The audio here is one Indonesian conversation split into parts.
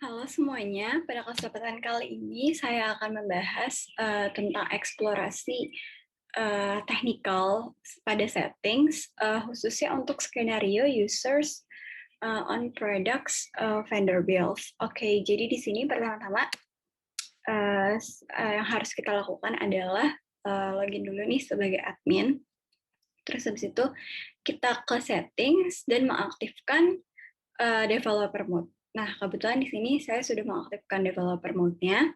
Halo semuanya, pada kesempatan kali ini saya akan membahas tentang eksplorasi technical pada settings, khususnya untuk skenario users on products vendor bills. Oke, jadi di sini pertama-tama yang harus kita lakukan adalah login dulu nih sebagai admin. Terus habis itu kita ke settings dan mengaktifkan developer mode. Nah, kebetulan di sini saya sudah mengaktifkan developer mode-nya.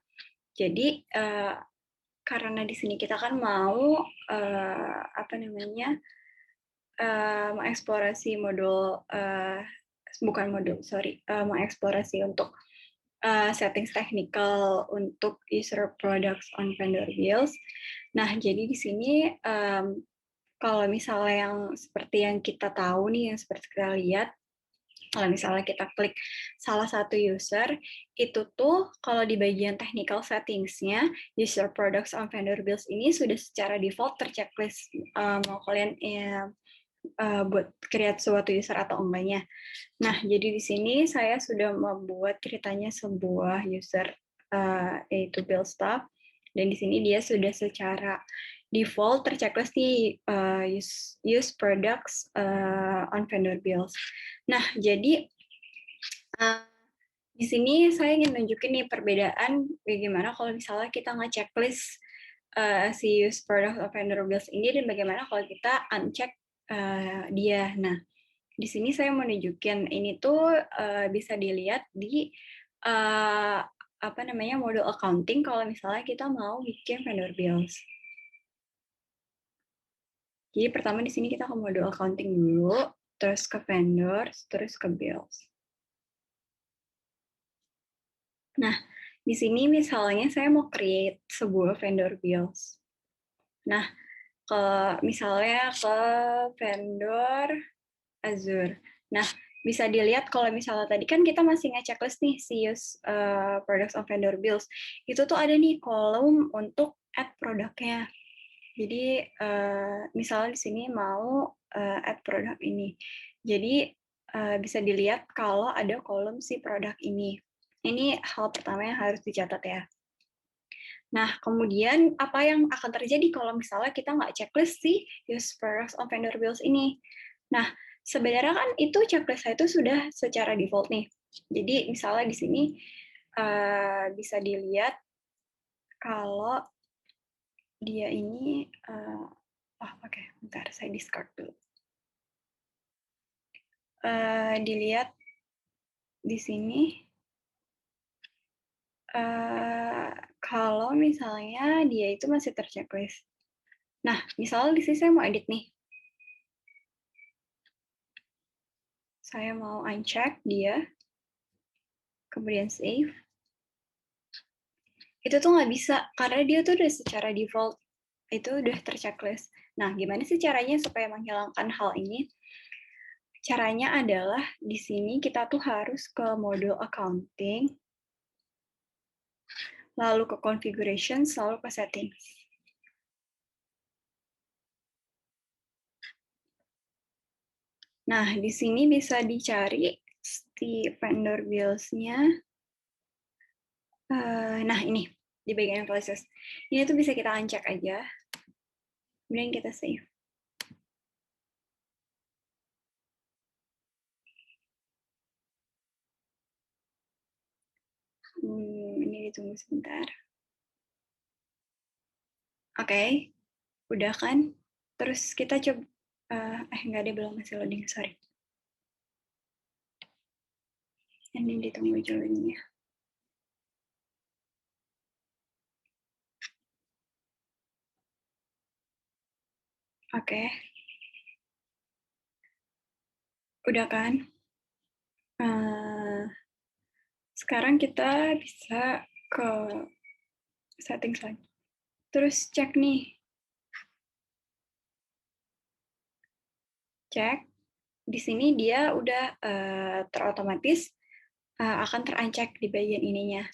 Jadi, karena di sini kita kan mau mengeksplorasi modul bukan modul, sorry, mengeksplorasi untuk settings technical untuk user products on vendor bills. Nah, jadi di sini kalau misalnya yang seperti yang kita tahu nih, yang seperti kita lihat, kalau misalnya kita klik salah satu user, itu tuh kalau di bagian technical settings-nya, user products on vendor bills ini sudah secara default terchecklist mau kalian buat create suatu user atau enggaknya. Nah, jadi di sini saya sudah membuat ceritanya sebuah user yaitu bill staff, dan di sini dia sudah secara default terchecklist di use products on vendor bills. Nah, jadi uh, di sini saya ingin nunjukin nih perbedaan bagaimana kalau misalnya kita nge-checklist si use product of vendor bills ini dan bagaimana kalau kita uncheck dia. Nah, di sini saya mau nunjukin ini tuh bisa dilihat di uh, modul accounting kalau misalnya kita mau bikin vendor bills. Jadi pertama di sini kita ke modul accounting dulu, terus ke vendors, terus ke bills. Nah, di sini misalnya saya mau create sebuah vendor bills. Nah, misalnya ke vendor Azure. Nah, bisa dilihat kalau misalnya tadi kan kita masih nge-checklist nih si use products of vendor bills. Itu tuh ada nih kolom untuk add produknya. Jadi misalnya di sini mau add produk ini. Jadi bisa dilihat kalau ada kolom si produk ini. Ini hal pertama yang harus dicatat ya. Nah, kemudian apa yang akan terjadi kalau misalnya kita nggak checklist si use products of vendor bills ini? Nah, sebenarnya kan itu checklist saya itu sudah secara default nih. Jadi misalnya di sini bisa dilihat kalau dia ini, oke, bentar, saya discard dulu. Dilihat di sini, kalau misalnya dia itu masih terchecklist. Nah, misalnya di sini saya mau edit nih. Saya mau uncheck dia, kemudian save. Itu tuh nggak bisa, karena dia tuh udah secara default, itu udah terchecklist. Nah, gimana sih caranya supaya menghilangkan hal ini? Caranya adalah di sini kita tuh harus ke modul accounting, lalu ke configuration, lalu ke settings. Nah, di sini bisa dicari di vendor bills-nya. Nah, ini di bagian analysis. Ini tuh bisa kita uncheck aja, kemudian kita save. Ini ditunggu sebentar. Oke, udah kan? Terus kita coba, nggak ada, belum, masih loading, sorry. Ini ditunggu joinnya. Oke. Udah kan? Sekarang kita bisa ke settings lagi. Terus cek nih. Cek. Di sini dia udah terotomatis akan terancek di bagian ininya.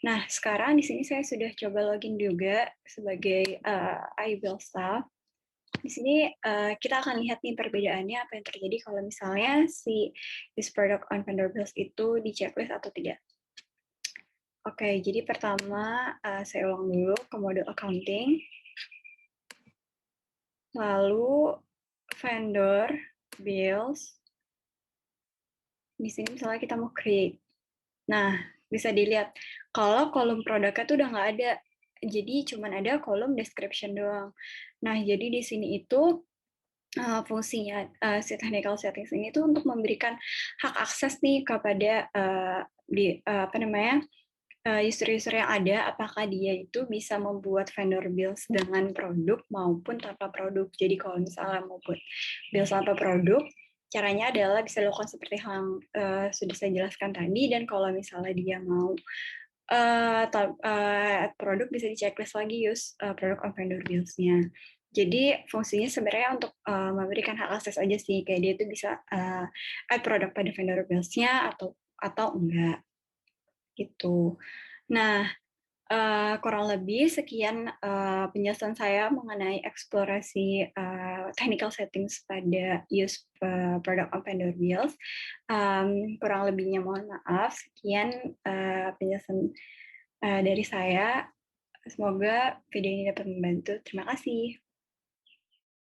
Nah, sekarang di sini saya sudah coba login juga sebagai iBill staff. Di sini kita akan lihat nih perbedaannya apa yang terjadi kalau misalnya si this product on vendor bills itu di checklist atau tidak. Oke, jadi pertama saya ulang dulu ke modul accounting, lalu vendor, bills, di sini misalnya kita mau create. Nah, bisa dilihat kalau kolom produknya tuh udah nggak ada, jadi cuman ada kolom description doang. Nah, jadi di sini itu fungsinya si technical settings ini tuh untuk memberikan hak akses nih kepada apa namanya user-user yang ada, apakah dia itu bisa membuat vendor bills dengan produk maupun tanpa produk. Jadi kalau misalnya mau buat bills tanpa produk, caranya adalah bisa dilakukan seperti yang sudah saya jelaskan tadi, dan kalau misalnya dia mau produk bisa di checklist lagi use produk on vendor bills-nya. Jadi fungsinya sebenarnya untuk memberikan hak akses aja sih, kayak dia itu bisa add produk pada vendor bills-nya atau enggak gitu. Nah, kurang lebih sekian penjelasan saya mengenai eksplorasi technical settings pada use product on vendor bills. Kurang lebihnya mohon maaf. Sekian penjelasan dari saya. Semoga video ini dapat membantu. Terima kasih.